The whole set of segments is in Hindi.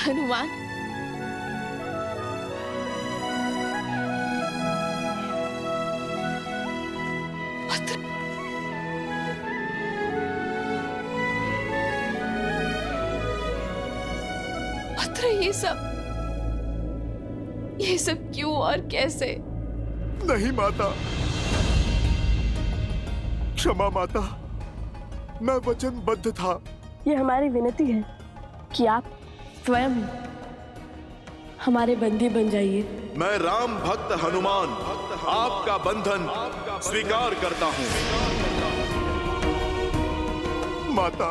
हनुमान, पुत्र, पुत्र, ये सब क्यों और कैसे? नहीं माता, क्षमा माता, मैं वचनबद्ध था। ये हमारी विनती है कि आप स्वयं हमारे बंदी बन जाइए। मैं राम भक्त हनुमान आपका बंधन स्वीकार करता हूँ। माता,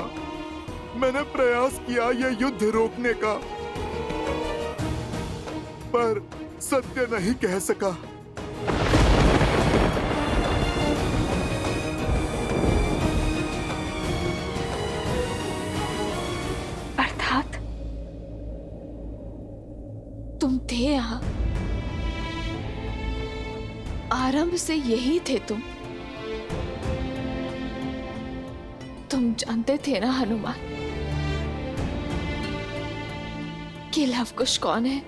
मैंने प्रयास किया ये युद्ध रोकने का, पर सत्य नहीं कह सका। अर्थात तुम थे यहाँ, आरंभ से यही थे तुम जानते थे ना हनुमान कि लवकुश कौन है,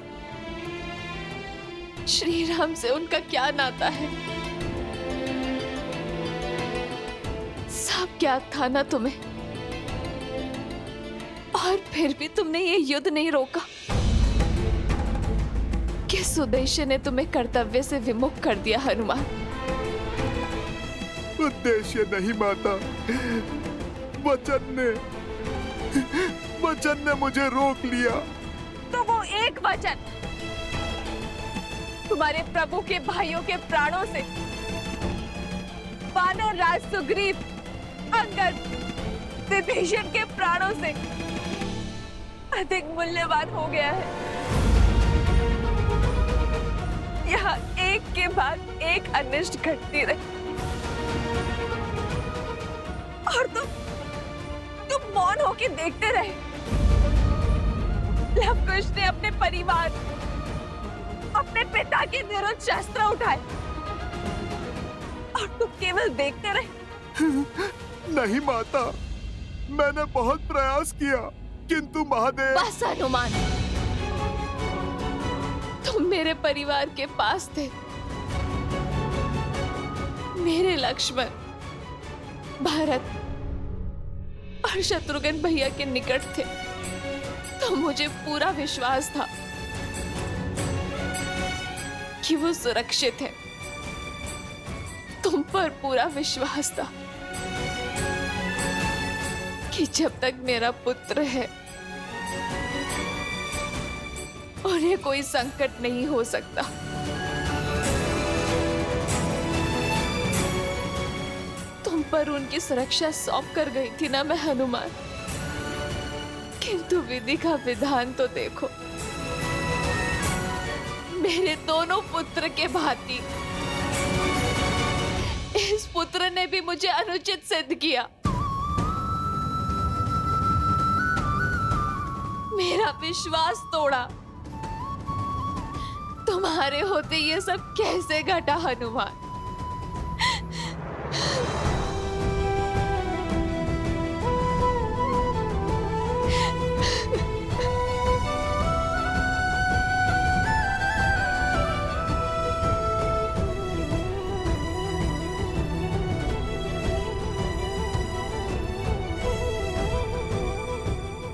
श्री राम से उनका क्या नाता है, सब ज्ञात था ना तुम्हें, और फिर भी तुमने ये युद्ध नहीं रोका। किस उद्देश्य ने तुम्हें कर्तव्य से विमुख कर दिया हनुमान? उद्देश्य नहीं माता, वचन ने मुझे रोक लिया। तो वो एक वचन तुम्हारे प्रभु के भाइयों के प्राणों से, वानर राज सुग्रीव, अंगद, विभीषण के प्राणों से अधिक मूल्यवान हो गया है। यहाँ एक के बाद एक अनिष्ट घटती रही और तुम मौन होकर देखते रहे। लवकुश ने अपने परिवार, अपने पिता के विरुद्ध शस्त्र उठाए और तुम केवल देखते रहे। नहीं माता, मैंने बहुत प्रयास किया, किंतु महादेव। बस हनुमान, तुम मेरे परिवार के पास थे, मेरे लक्ष्मण, भरत और शत्रुघ्न भैया के निकट थे, तो मुझे पूरा विश्वास था कि वो सुरक्षित है। तुम पर पूरा विश्वास था कि जब तक मेरा पुत्र है उन्हें कोई संकट नहीं हो सकता। तुम पर उनकी सुरक्षा सौंप कर गई थी ना मैं हनुमान, किंतु विधि का विधान तो देखो। मेरे दोनों पुत्र के भांति इस पुत्र ने भी मुझे अनुचित सिद्ध किया। मेरा विश्वास तोड़ा। तुम्हारे होते ये सब कैसे घटा हनुमान?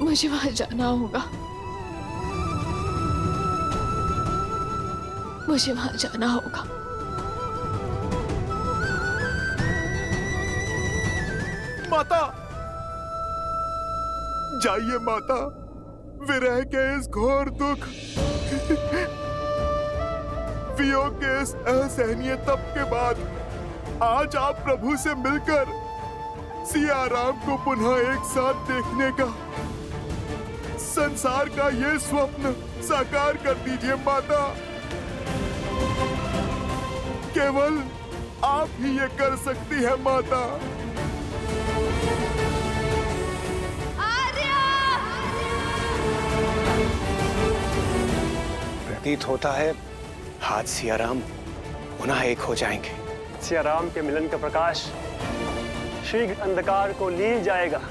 मुझे वहां जाना होगा, मुझे वहां जाना होगा। माता, जाइए माता, विरह के इस घोर दुख, वियोग के इस असहनीय तप के बाद आज आप प्रभु से मिलकर सिया राम को पुनः एक साथ देखने का, संसार का ये स्वप्न साकार कर दीजिए माता। केवल आप ही ये कर सकती है माता। प्रतीत होता है हाथ सियाराम पुनः एक हो जाएंगे। सियाराम के मिलन का प्रकाश शीघ्र अंधकार को लील जाएगा।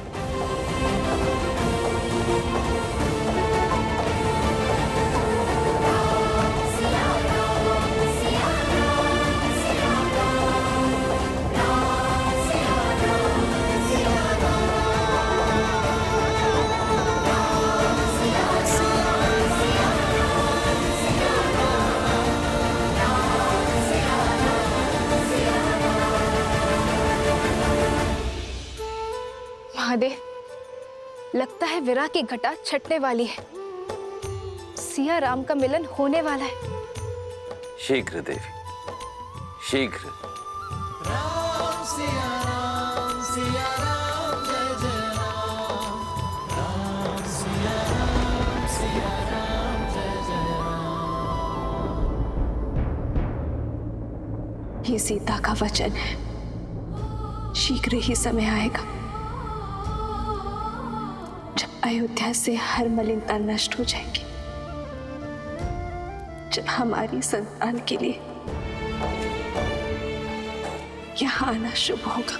विरह की घटा छटने वाली है। सिया राम का मिलन होने वाला है। शीघ्र देवी, शीघ्र। ये सीता का वचन है, शीघ्र ही समय आएगा जब अयोध्या से हर मलिनता नष्ट हो जाएगी, जब हमारी संतान के लिए यहाँ आना शुभ होगा।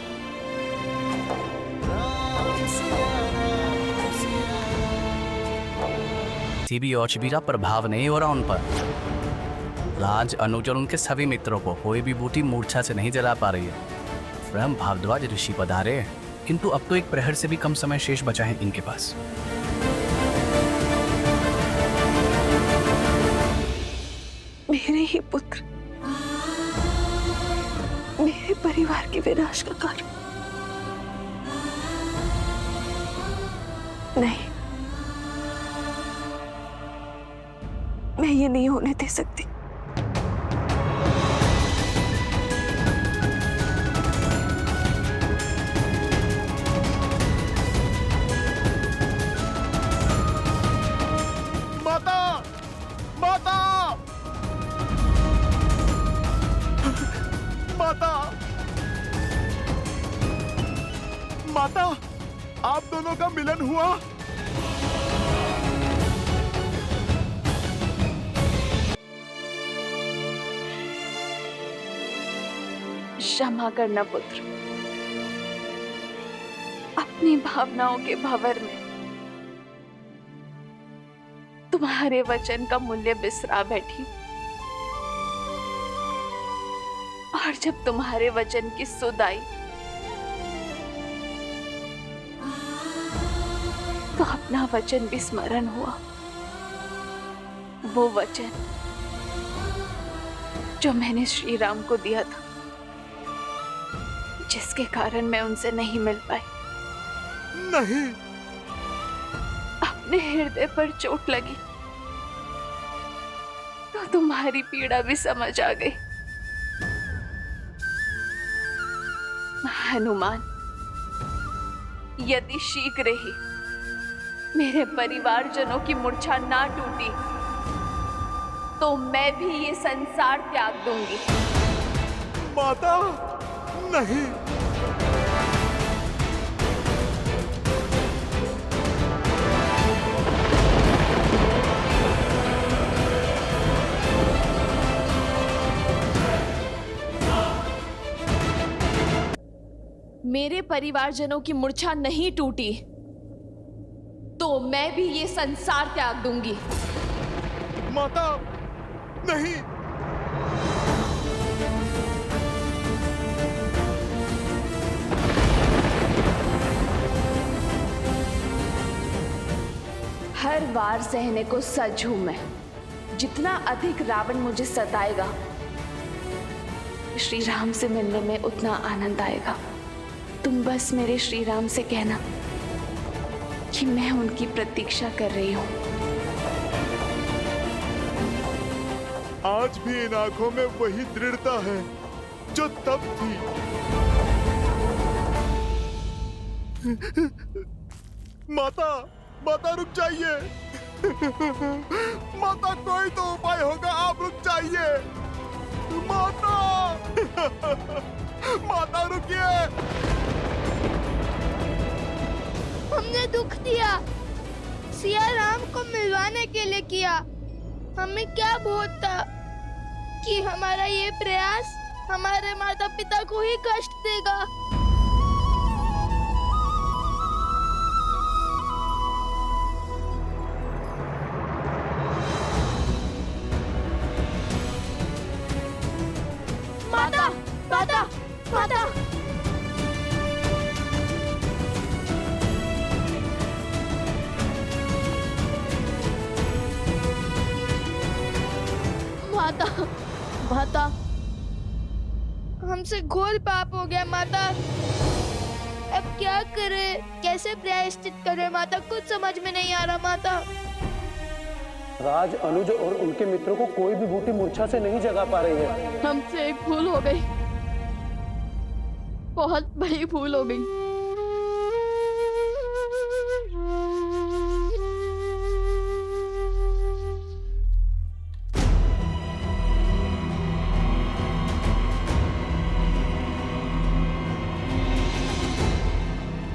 किसी भी औषधि का प्रभाव नहीं हो रहा उन पर। राज अनुज और उनके सभी मित्रों को कोई भी बूटी मूर्छा से नहीं जला पा रही है। स्वयं भारद्वाज ऋषि पधारे हैं, किंतु अब तो एक प्रहर से भी कम समय शेष बचा है इनके पास। मेरे ही पुत्र मेरे परिवार के विनाश का कारण। नहीं, मैं ये नहीं होने दे सकती। माता, माता, माता, माता, आप दोनों का मिलन हुआ। क्षमा करना पुत्र, अपनी भावनाओं के भंवर में तुम्हारे वचन का मूल्य बिसरा बैठी। और जब तुम्हारे वचन की सुध आई तो अपना वचन भी स्मरण हुआ। वो वचन जो मैंने श्री राम को दिया था, जिसके कारण मैं उनसे नहीं मिल पाई। नहीं, अपने हृदय पर चोट लगी तो तुम्हारी पीड़ा भी समझ आ गई। हनुमान, यदि शीघ्र ही मेरे परिवारजनों की मूर्छा ना टूटी तो मैं भी ये संसार त्याग दूंगी। माता, नहीं। मेरे परिवारजनों की मूर्छा नहीं टूटी तो मैं भी ये संसार त्याग दूंगी। माता, नहीं। हर वार सहने को सज हूं मैं। जितना अधिक रावण मुझे सताएगा, श्री राम से मिलने में उतना आनंद आएगा। तुम बस मेरे श्री राम से कहना कि मैं उनकी प्रतीक्षा कर रही हूं। आज भी इन आंखों में वही दृढ़ता है जो तब थी। माता, माता रुक जाइए। माता, कोई तो उपाय होगा, आप रुक जाइए। माता, माता रुकिए। हमने दुख दिया, सिया राम को मिलवाने के लिए किया। हमें क्या बोध था कि हमारा ये प्रयास हमारे माता पिता को ही कष्ट देगा। माता, माता, माता। माता, माता, हमसे घोर पाप हो गया माता। अब क्या करें? कैसे प्रायश्चित करें माता? कुछ समझ में नहीं आ रहा माता। राज, अनुज और उनके मित्रों को कोई भी बूटी मूर्छा से नहीं जगा पा रही है। हमसे एक भूल हो गई, बहुत बड़ी भूल हो गई।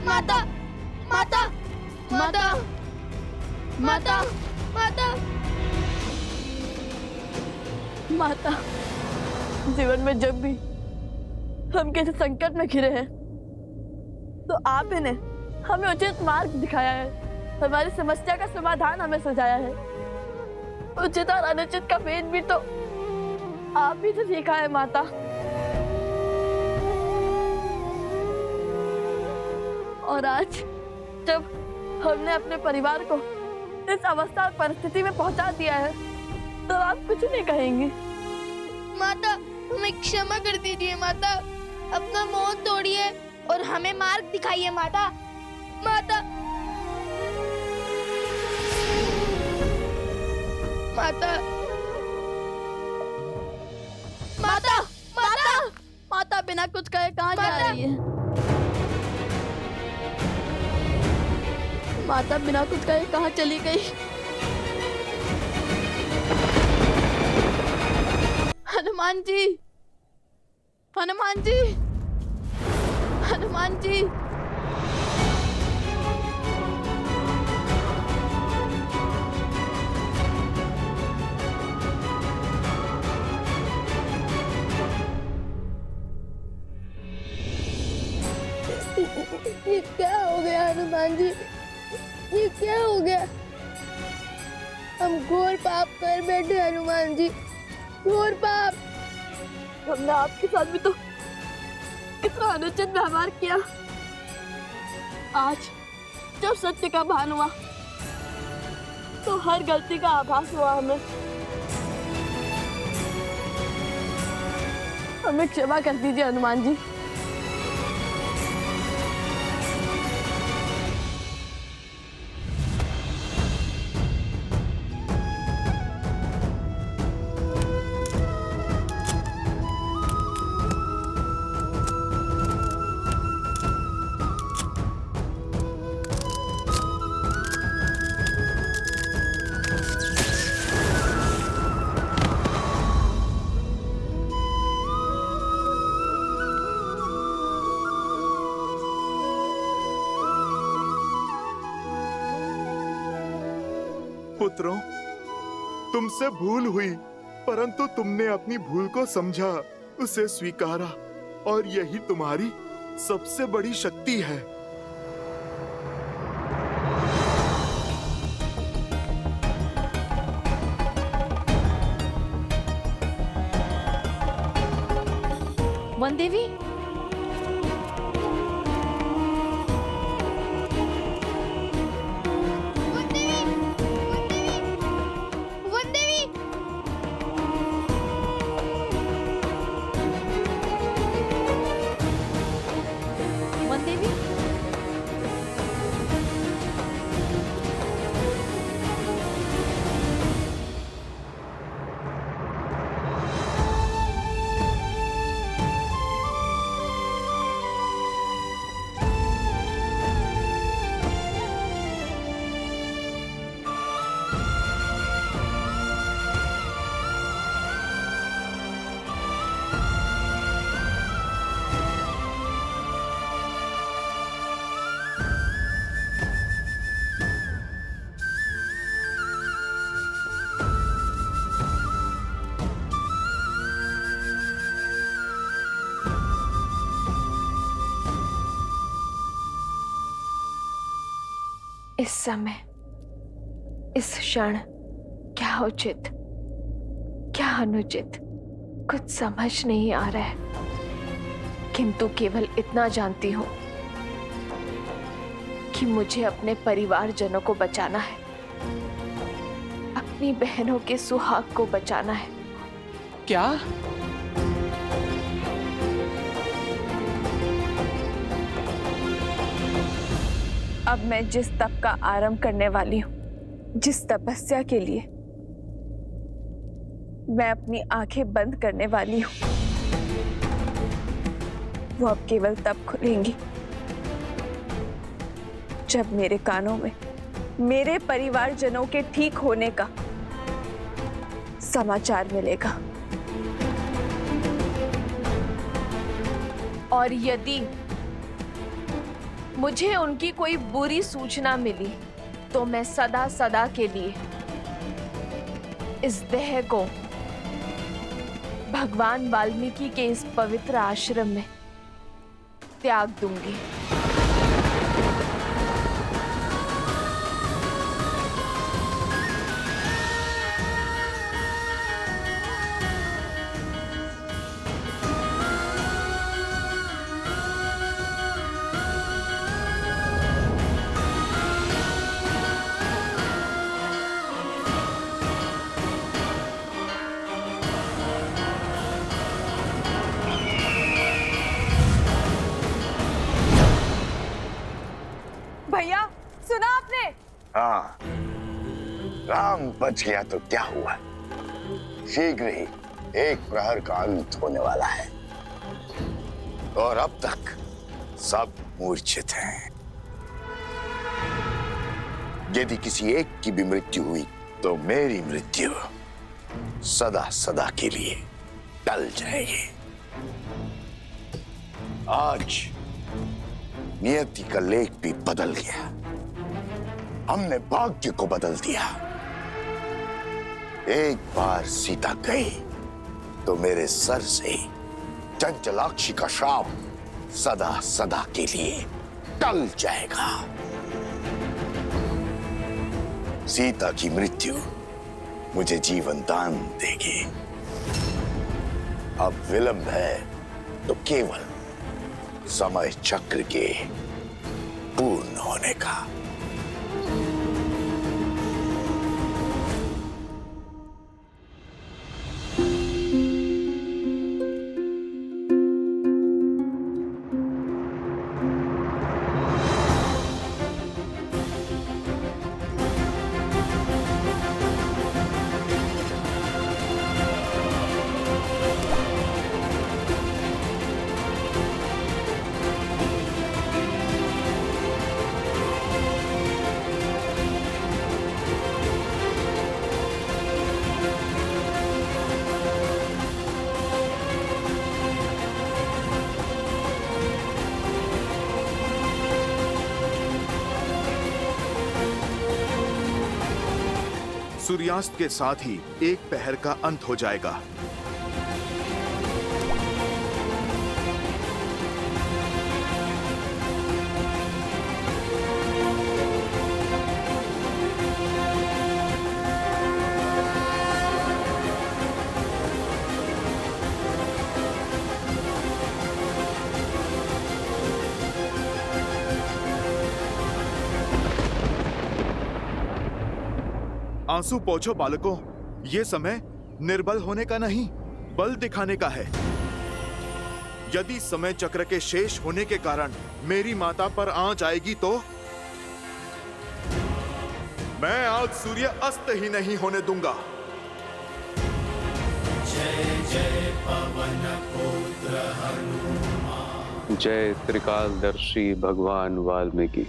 माता, माता, माता, माता, माता, माता, जीवन में जब भी हम किसी संकट में घिरे हैं तो आप ही ने हमें उचित मार्ग दिखाया है, हमारी समस्या का समाधान हमें सुझाया है। उचित और अनुचित का भेद भी तो आप ही से सीखा है माता। और आज जब हमने अपने परिवार को इस अवस्था और परिस्थिति में पहुंचा दिया है तो आप कुछ नहीं कहेंगी। माता, हमें क्षमा कर दीजिए माता। अपना मोह तोड़िए और हमें मार्ग दिखाइए माता। माता, माता, माता, माता, माता बिना कुछ कहे कहाँ जा रही है? माता बिना कुछ कहे कहाँ चली गई? हनुमान जी, हनुमान जी, हनुमान जी। ये क्या हो गया हनुमान जी? ये क्या हो गया? हम घोर पाप कर बैठे हनुमान जी, घोर पाप। हमने आपके साथ भी तो कितना अनुचित व्यवहार किया। आज जब सत्य का भान हुआ तो हर गलती का आभास हुआ हमें। हमें क्षमा कर दीजिए हनुमान जी। पुत्रों, तुमसे भूल हुई, परंतु तुमने अपनी भूल को समझा, उसे स्वीकारा, और यही तुम्हारी सबसे बड़ी शक्ति है। वन देवी, इस समय, इस क्षण क्या उचित, क्या अनुचित, कुछ समझ नहीं आ रहा है। किंतु केवल इतना जानती हूं कि मुझे अपने परिवारजनों को बचाना है, अपनी बहनों के सुहाग को बचाना है। क्या? अब मैं जिस तप का आरंभ करने वाली हूँ, जिस तपस्या के लिए मैं अपनी आंखें बंद करने वाली हूँ, वो अब केवल तब खुलेंगी जब मेरे कानों में मेरे परिवारजनों के ठीक होने का समाचार मिलेगा। और यदि मुझे उनकी कोई बुरी सूचना मिली तो मैं सदा सदा के लिए इस देह को भगवान वाल्मीकि के इस पवित्र आश्रम में त्याग दूंगी। भैया सुना आपने? हाँ, राम बच गया तो क्या हुआ, शीघ्र ही एक प्रहर का अंत होने वाला है और अब तक सब मूर्छित हैं। यदि किसी एक की भी मृत्यु हुई तो मेरी मृत्यु सदा सदा के लिए टल जाएगी। आज नियति का लेख भी बदल गया, हमने भाग्य को बदल दिया। एक बार सीता गई तो मेरे सर से चंचलाक्षी का श्राप सदा सदा के लिए टल जाएगा। सीता की मृत्यु मुझे जीवन दान देगी। अब विलंब है तो केवल समय चक्र के पूर्ण होने का। सूर्यास्त के साथ ही एक पहर का अंत हो जाएगा। आंसू पोंछो बालकों, ये समय निर्बल होने का नहीं, बल दिखाने का है। यदि समय चक्र के शेष होने के कारण मेरी माता पर आंच आएगी तो मैं आज सूर्य अस्त ही नहीं होने दूंगा। जय जय पवन पुत्र हनुमान, जय त्रिकालदर्शी भगवान वाल्मीकि।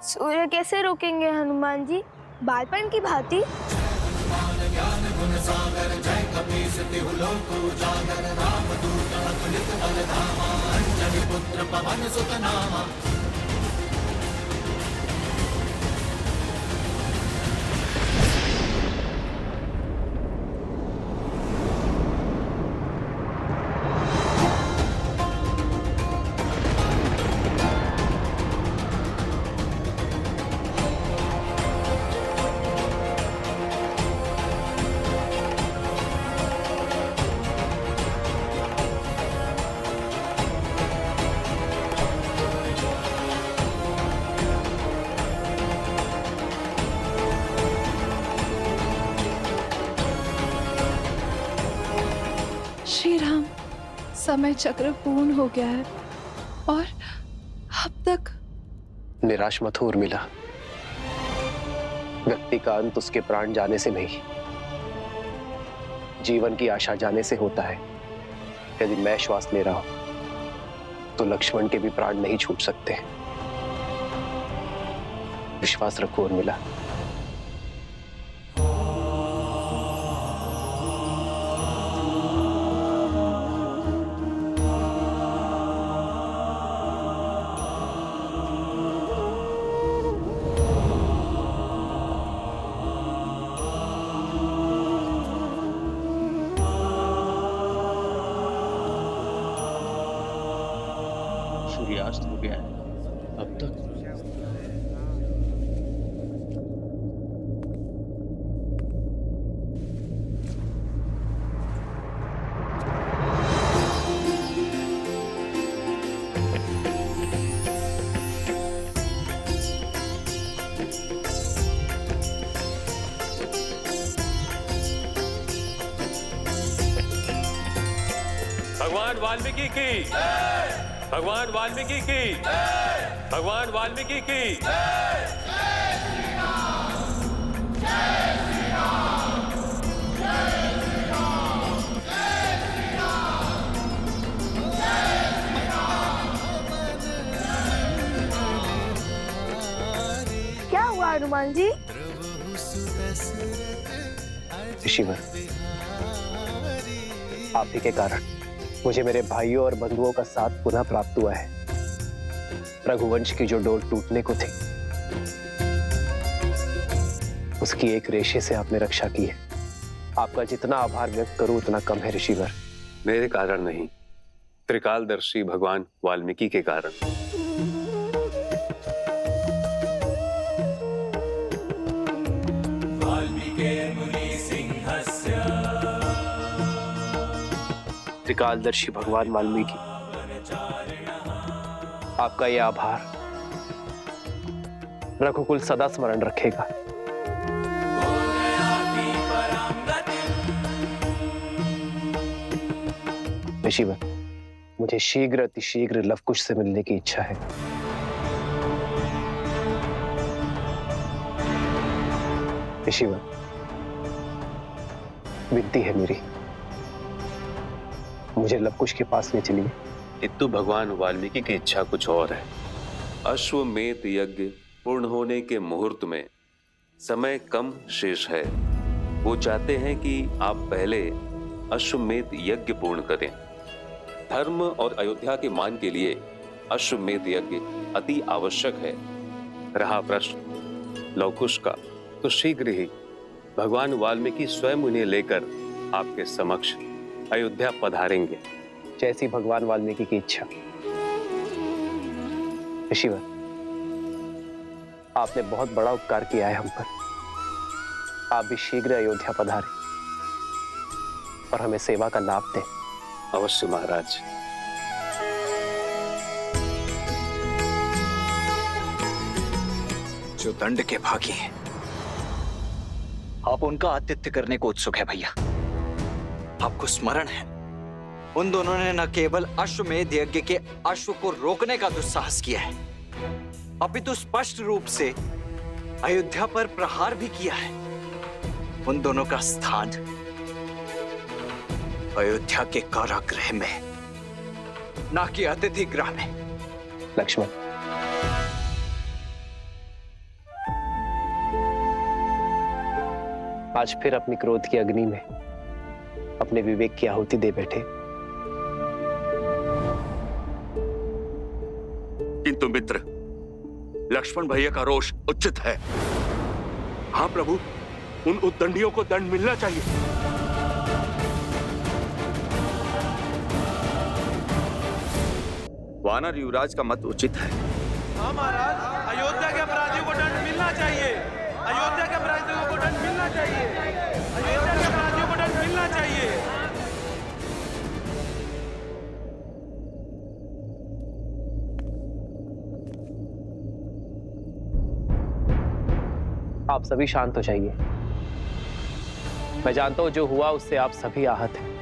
सूर्य कैसे रोकेंगे हनुमान जी, बालपन की भांति? श्री राम, समय चक्र पूर्ण हो गया है और अब तक। निराश मत हो उर्मिला। व्यक्ति का अंत उसके प्राण जाने से नहीं, जीवन की आशा जाने से होता है। यदि मैं श्वास ले रहा हूं तो लक्ष्मण के भी प्राण नहीं छूट सकते। विश्वास रखो उर्मिला। सूर्यास्त हो गया है अब तक। भगवान वाल्मीकि की, भगवान वाल्मीकि की, भगवान वाल्मीकि की। क्या हुआ हनुमान जी? ऋषिवर, आप ही के कारण मुझे मेरे भाइयों और बंधुओं का साथ पुनः प्राप्त हुआ है। रघुवंश की जो डोर टूटने को थी, उसकी एक रेशे से आपने रक्षा की है। आपका जितना आभार व्यक्त करूं उतना कम है ऋषिवर। मेरे कारण नहीं, त्रिकालदर्शी भगवान वाल्मीकि के कारण। त्रिकालदर्शी भगवान वाल्मीकि, आपका यह आभार रघुकुल सदा स्मरण रखेगा। ऋषिवर, मुझे शीघ्र अतिशीघ्र लवकुश से मिलने की इच्छा है। ऋषिवर, विनती है मेरी, मुझे लवकुश के पास ले चलिए। किंतु भगवान वाल्मीकि की इच्छा कुछ और है। अश्वमेध यज्ञ पूर्ण होने के मुहूर्त में समय कम शेष है। वो चाहते हैं कि आप पहले अश्वमेध यज्ञ पूर्ण करें। धर्म और अयोध्या के मान के लिए अश्वमेध यज्ञ अति आवश्यक है। रहा प्रश्न लवकुश का, तो शीघ्र ही भगवान वाल्मीकि स्वयं उन्हें लेकर आपके समक्ष अयोध्या पधारेंगे। जैसी भगवान वाल्मीकि की इच्छा। ऋषिवर, आपने बहुत बड़ा उपकार किया है हम पर। आप भी शीघ्र अयोध्या पधारें और हमें सेवा का लाभ दें। अवश्य महाराज। जो दंड के भागी हैं, आप उनका आतिथ्य करने को उत्सुक है भैया। आपको स्मरण है, उन दोनों ने न केवल अश्वमेध यज्ञ के अश्व को रोकने का दुस्साहस किया है, अपितु स्पष्ट रूप से अयोध्या पर प्रहार भी किया है। उन दोनों का स्थान अयोध्या के कारागृह में, ना कि अतिथि गृह में। लक्ष्मण, आज फिर अपनी क्रोध की अग्नि में अपने विवेक की आहुति दे बैठे। किंतु मित्र, लक्ष्मण भैया का रोष उचित है। हाँ प्रभु, उन उद्दंडियों को दंड मिलना चाहिए। वानर युवराज का मत उचित है। हाँ महाराज, अयोध्या के अपराधियों को दंड मिलना चाहिए। अयोध्या के अपराधियों को दंड मिलना चाहिए। अयोध्या के अपराधियों को दंड मिलना चाहिए। आप सभी शांत हो जाइए। मैं जानता हूं जो हुआ उससे आप सभी आहत हैं।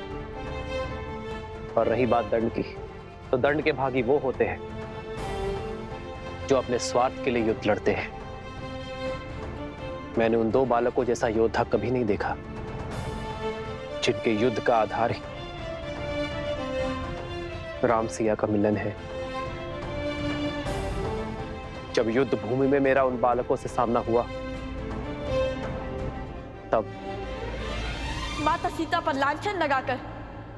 और रही बात दंड की, तो दंड के भागी वो होते हैं जो अपने स्वार्थ के लिए युद्ध लड़ते हैं। मैंने उन दो बालकों जैसा योद्धा कभी नहीं देखा जिनके युद्ध का आधार ही राम सिया का मिलन है। जब युद्ध भूमि में मेरा उन बालकों से सामना हुआ, तब माता सीता पर लांछन लगाकर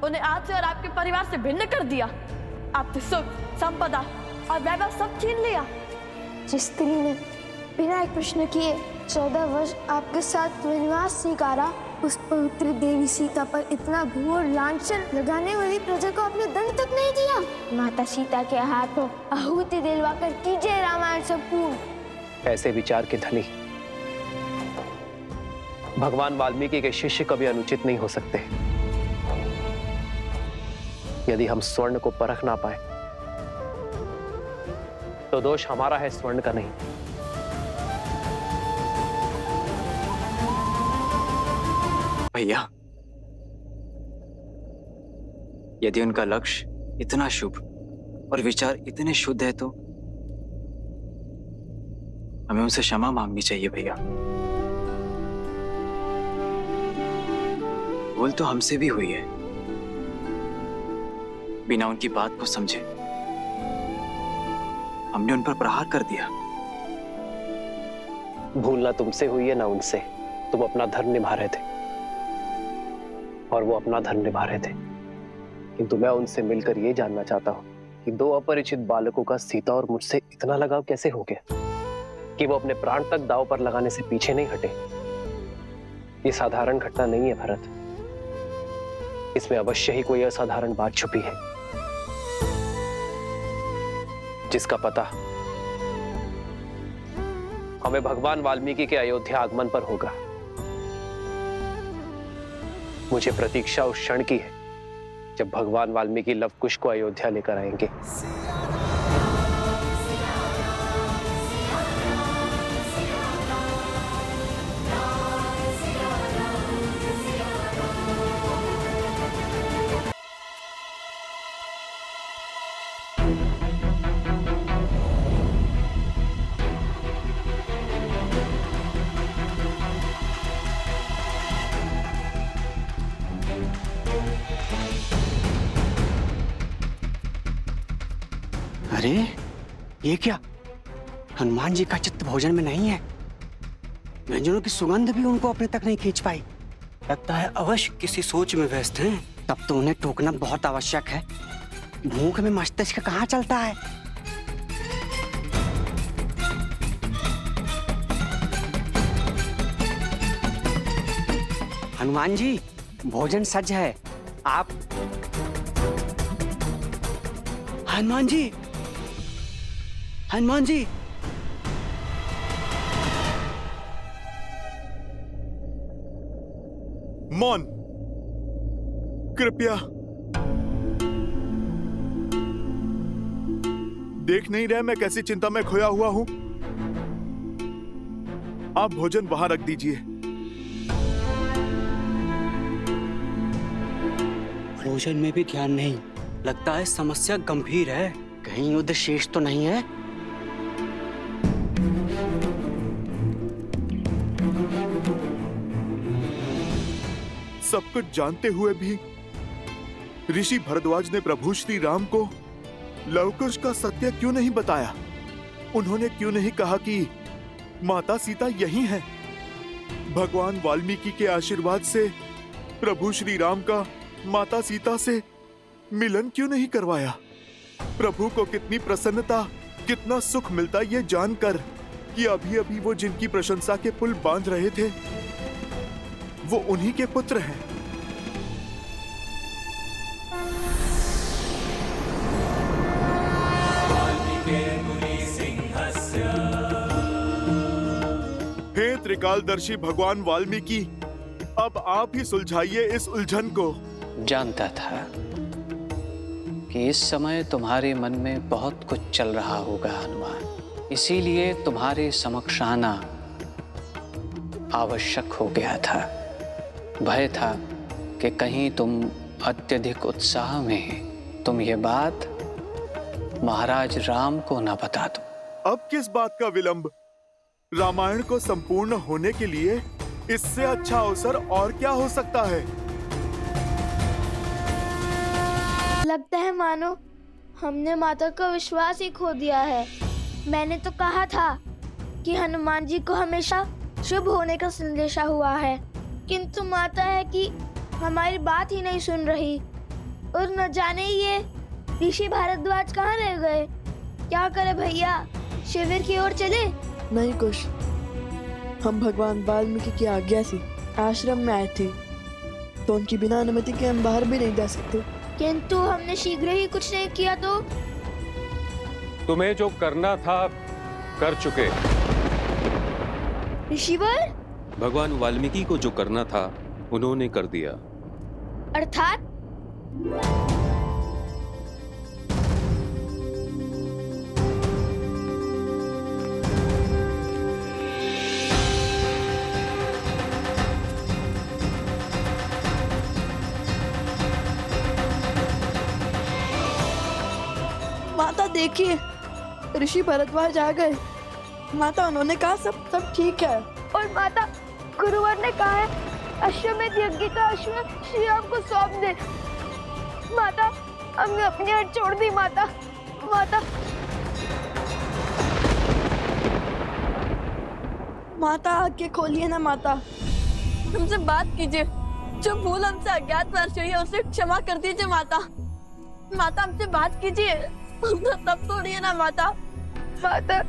उन्हें आपसे और आपके परिवार से भिन्न कर दिया। आपसे सुख, संपदा और वैभव सब छीन लिया। जिस स्त्री ने बिना एक प्रश्न किए 14 वर्ष आपके साथ वनवास स्वीकारा, उस पवित्र देवी सीता पर इतना घोर लांछन लगाने वाली प्रजा को आपने दंड तक नहीं दिया। माता सीता के हाथों आहुति दिलवाकर कीजिए रामायण संपूर्ण। ऐसे विचार के धनी भगवान वाल्मीकि के शिष्य कभी अनुचित नहीं हो सकते। यदि हम स्वर्ण को परख ना पाए तो दोष हमारा है, स्वर्ण का नहीं। भैया, यदि उनका लक्ष्य इतना शुभ और विचार इतने शुद्ध है तो हमें उनसे क्षमा मांगनी चाहिए भैया। भूल तो हमसे भी हुई है, बिना उनकी बात को समझे हमने उन पर प्रहार कर दिया। भूल ना तुमसे हुई है ना उनसे। तुम अपना धर्म निभा रहे थे और वो अपना धर्म निभा रहे थे, किंतु मैं उनसे मिलकर ये जानना चाहता हूँ कि दो अपरिचित बालकों का सीता और मुझसे इतना लगाव कैसे हो गया कि वो अपने प्राण तक दांव पर लगाने से पीछे नहीं हटे। ये साधारण घटना नहीं है भरत, इसमें अवश्य ही कोई असाधारण बात छुपी है जिसका पता हमें भगवान वाल्मीकि के अयोध्या आगमन पर होगा। मुझे प्रतीक्षा उस क्षण की है जब भगवान वाल्मीकि लव कुश को अयोध्या लेकर आएंगे। अरे ये क्या, हनुमान जी का चित्त भोजन में नहीं है। व्यंजनों की सुगंध भी उनको अपने तक नहीं खींच पाई। लगता है अवश्य किसी सोच में व्यस्त हैं। तब तो उन्हें टोकना बहुत आवश्यक है। भूख में मस्तिष्क कहाँ चलता है। हनुमान जी, भोजन सज है। आप हनुमान जी, हनुमान जी। मौन, कृपया। देख नहीं रहे मैं कैसी चिंता में खोया हुआ हूं? आप भोजन वहां रख दीजिए। भोजन में भी ध्यान नहीं। लगता है समस्या गंभीर है। कहीं युद्ध शेष तो नहीं है। सब कुछ जानते हुए भी ऋषि भरद्वाज ने प्रभु श्री राम को लवकुश का सत्य क्यों नहीं बताया? उन्होंने क्यों नहीं कहा कि माता सीता यही हैं? भगवान वाल्मीकि के आशीर्वाद से प्रभु श्री राम का माता सीता से मिलन क्यों नहीं करवाया? प्रभु को कितनी प्रसन्नता, कितना सुख मिलता ये जानकर कि अभी अभी वो जिनकी प्रशंसा के पुल बांध रहे थे वो उन्हीं के पुत्र हैं। हे त्रिकालदर्शी भगवान वाल्मीकि, अब आप ही सुलझाइए इस उलझन को। जानता था कि इस समय तुम्हारे मन में बहुत कुछ चल रहा होगा हनुमान, इसीलिए तुम्हारे समक्ष आना आवश्यक हो गया था। भय था कि कहीं तुम अत्यधिक उत्साह में तुम ये बात महाराज राम को ना बता दो। अब किस बात का विलंब? रामायण को संपूर्ण होने के लिए इससे अच्छा अवसर और क्या हो सकता है? लगता है मानो हमने माता का विश्वास ही खो दिया है। मैंने तो कहा था कि हनुमान जी को हमेशा शुभ होने का संदेशा हुआ है, किंतु माता है कि हमारी बात ही नहीं सुन रही। और न जाने ये ऋषि भारद्वाज कहाँ रह गए। क्या करे भैया, शिविर की ओर चले? नहीं कुश, हम भगवान वाल्मीकि की आज्ञा से आश्रम में आए थे, तो उनकी बिना अनुमति के हम बाहर भी नहीं जा सकते। किंतु हमने शीघ्र ही कुछ नहीं किया तो? तुम्हें जो करना था कर चुके। ऋषिवर? भगवान वाल्मीकि को जो करना था उन्होंने कर दिया। अर्थात? माता देखिए, ऋषि भरद्वाज आ गए। माता, उन्होंने कहा सब ठीक है। और माता, गुरुवर ने कहा है अश्वमेध यज्ञ का अश्व श्री राम को सौंप दे। माता, हमने अपनी हट छोड़ दी। माता, माता, माता आंखें खोलिए ना माता, हमसे बात कीजिए। जो भूल हमसे अज्ञातवश हुई है उसे क्षमा कर दीजिए माता। माता हमसे बात कीजिए, हमसे तब तोड़िए ना माता। माता,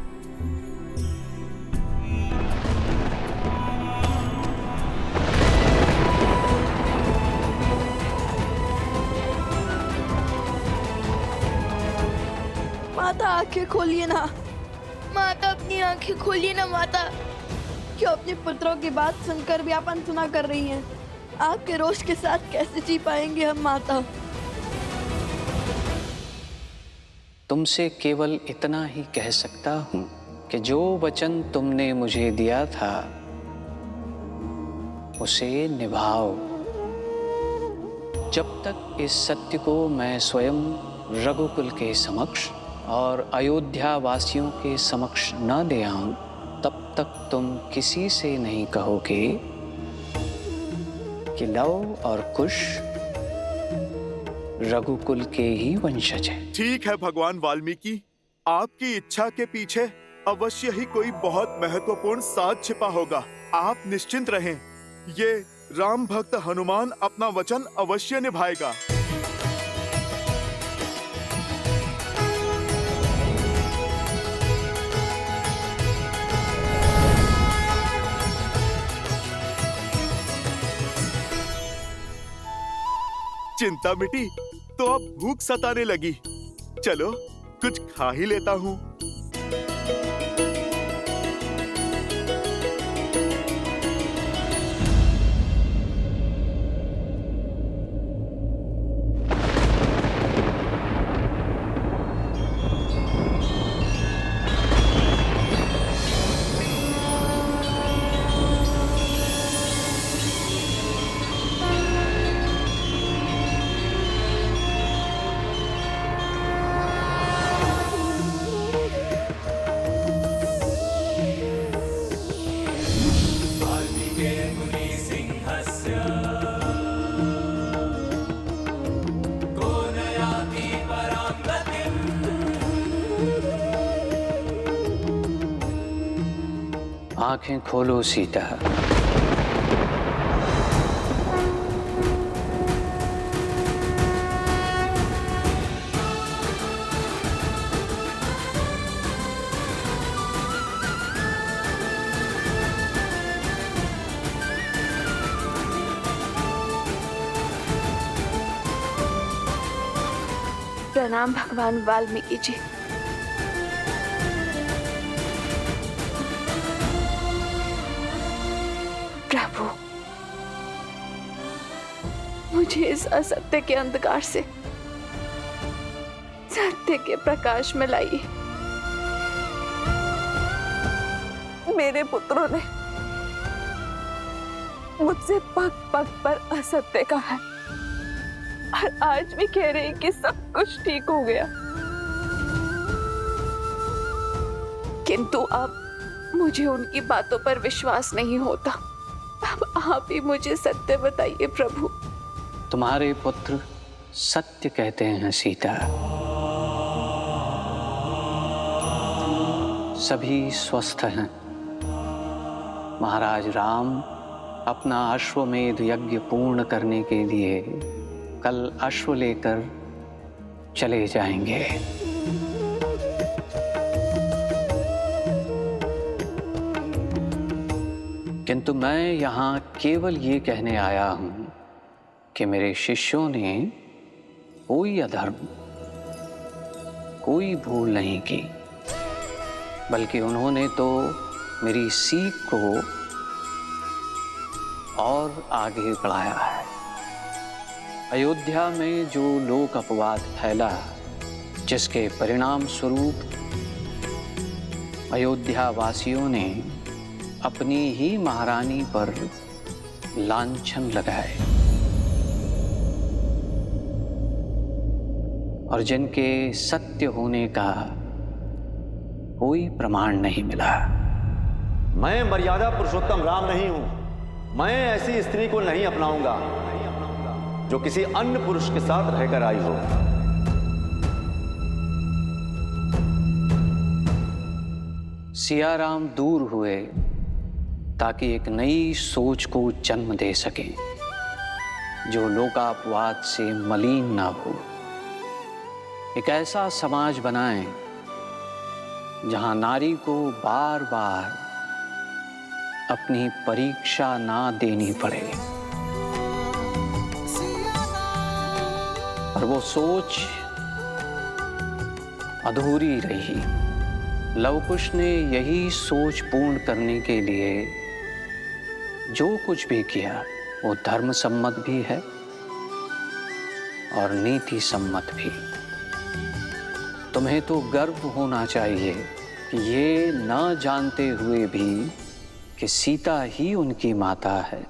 माता आंखें खोलिए ना। माता अपनी आंखें खोलिए ना माता। क्यों अपने पुत्रों की बात सुनकर भी आप अनसुना कर रही हैं? आपके रोष के साथ कैसे जी पाएंगे हम माता? तुमसे केवल इतना ही कह सकता हूं कि जो वचन तुमने मुझे दिया था उसे निभाओ। जब तक इस सत्य को मैं स्वयं रघुकुल के समक्ष और अयोध्या वासियों के समक्ष न ले आऊं, तब तक तुम किसी से नहीं कहोगे कि लव और कुश रघुकुल के ही वंशज है। ठीक है भगवान वाल्मीकि, आपकी इच्छा के पीछे अवश्य ही कोई बहुत महत्वपूर्ण साध छिपा होगा। आप निश्चिंत रहें, ये राम भक्त हनुमान अपना वचन अवश्य निभाएगा। चिंता मिटी तो अब भूख सताने लगी। चलो कुछ खा ही लेता हूँ। आंखें खोलो सीता। प्रणाम भगवान वाल्मीकि जी। प्रभु, मुझे इस असत्य के अंधकार से सत्य के प्रकाश में लाइए। मेरे पुत्रों ने मुझसे पग पग पर असत्य कहा है, और आज भी कह रहे हैं कि सब कुछ ठीक हो गया। किंतु अब मुझे उनकी बातों पर विश्वास नहीं होता। अब आप ही मुझे सत्य बताइए प्रभु। तुम्हारे पुत्र सत्य कहते हैं सीता। सभी स्वस्थ हैं। महाराज राम अपना अश्वमेध यज्ञ पूर्ण करने के लिए कल अश्व लेकर चले जाएंगे। किंतु मैं यहाँ केवल ये कहने आया हूँ कि मेरे शिष्यों ने कोई अधर्म, कोई भूल नहीं की, बल्कि उन्होंने तो मेरी सीख को और आगे बढ़ाया है। अयोध्या में जो लोक अपवाद फैला, जिसके परिणाम स्वरूप अयोध्या वासियों ने अपनी ही महारानी पर लांछन लगाए और जिनके सत्य होने का कोई प्रमाण नहीं मिला। मैं मर्यादा पुरुषोत्तम राम नहीं हूं। मैं ऐसी स्त्री को नहीं अपनाऊंगा जो किसी अन्य पुरुष के साथ रहकर आई हो। सियाराम दूर हुए ताकि एक नई सोच को जन्म दे सके जो लोकापवाद से मलिन ना हो। एक ऐसा समाज बनाएं जहां नारी को बार बार अपनी परीक्षा ना देनी पड़े। और वो सोच अधूरी रही। लवकुश ने यही सोच पूर्ण करने के लिए जो कुछ भी किया वो धर्म सम्मत भी है और नीति सम्मत भी। तुम्हें तो गर्व होना चाहिए कि ये न जानते हुए भी कि सीता ही उनकी माता है।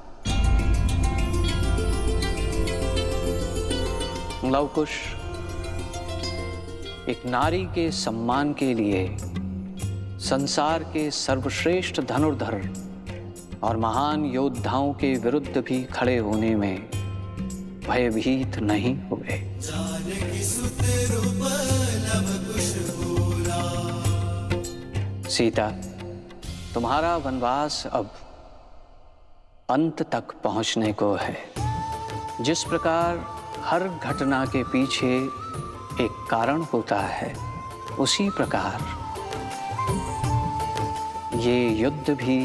लवकुश, एक नारी के सम्मान के लिए संसार के सर्वश्रेष्ठ धनुर्धर और महान योद्धाओं के विरुद्ध भी खड़े होने में भयभीत नहीं हुए। सीता, तुम्हारा वनवास अब अंत तक पहुंचने को है। जिस प्रकार हर घटना के पीछे एक कारण होता है, उसी प्रकार ये युद्ध भी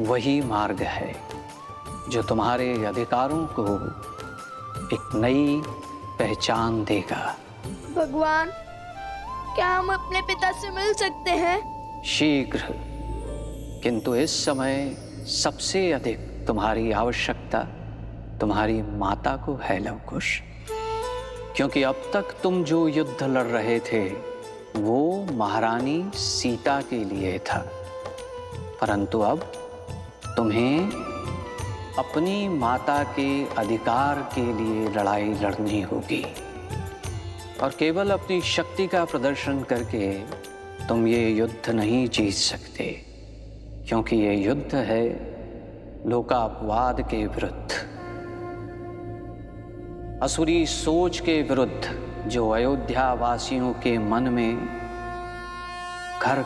वही मार्ग है जो तुम्हारे अधिकारों को एक नई पहचान देगा। भगवान, क्या हम अपने पिता से मिल सकते हैं? शीघ्र। किंतु इस समय सबसे अधिक तुम्हारी आवश्यकता तुम्हारी माता को है लवकुश, क्योंकि अब तक तुम जो युद्ध लड़ रहे थे वो महारानी सीता के लिए था, परंतु अब तुम्हें अपनी माता के अधिकार के लिए लड़ाई लड़नी होगी। और केवल अपनी शक्ति का प्रदर्शन करके तुम ये युद्ध नहीं जीत सकते, क्योंकि ये युद्ध है लोकापवाद के विरुद्ध, असुरी सोच के विरुद्ध जो अयोध्या वासियों के मन में घर